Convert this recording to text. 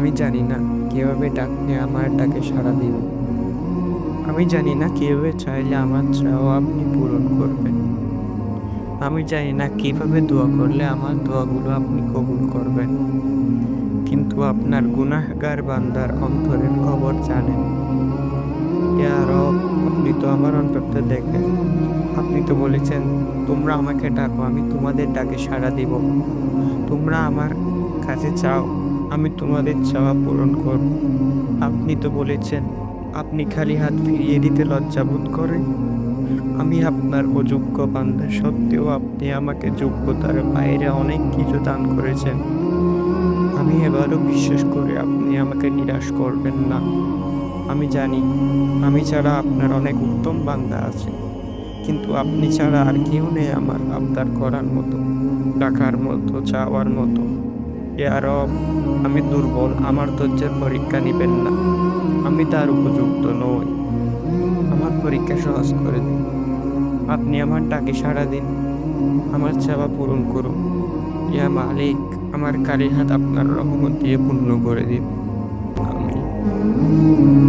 আমি জানি না কিভাবে ডাকলে আমার ডাকে সাড়া দিবেন। আমি জানি না কিভাবে চাইলে আমার চাওয়া আপনি পূরণ করবেন। আমি জানি না কিভাবে দোয়া করলে আমার দোয়াগুলো আপনি কবুল করবেন। কিন্তু আপনার গুনাহগার বান্দার অন্তরের খবর জানেন। ইয়া রব, আপনি তো আমার অন্তরটা দেখেন। আপনি তো বলেছেন, তোমরা আমাকে ডাকো, আমি তোমাদের ডাকে সাড়া দিব। তোমরা আমার কাছে চাও, আমি তোমাদের চাওয়া পূরণ করব। আপনি তো বলেছেন, আপনি খালি হাত ফিরিয়ে দিতে লজ্জাবোধ করেন। আমি আপনার অযোগ্য বান্দা সত্ত্বেও আপনি আমাকে যোগ্যতার বাইরে অনেক কিছু দান করেছেন। আমি এবারও বিশ্বাস করি আপনি আমাকে নিরাশ করবেন না। আমি জানি, আমি ছাড়া আপনার অনেক উত্তম বান্দা আছে, কিন্তু আপনি ছাড়া আর কেউ নেই আমার আবদার করার মতো, ডাকার মতো, চাওয়ার মতো। ইয়া রব, আমি দুর্বল, আমার ধৈর্যের পরীক্ষা নিবেন না। আমি তার উপযুক্ত নই। আমার পরীক্ষা সহজ করে দিন। আপনি আমার ডাকে সাড়া দিন। আমার চাওয়া পূরণ করুন। ইয়া মালিক, আমার কালির হাত আপনার রহমত দিয়ে পূর্ণ করে দিন। আমিন।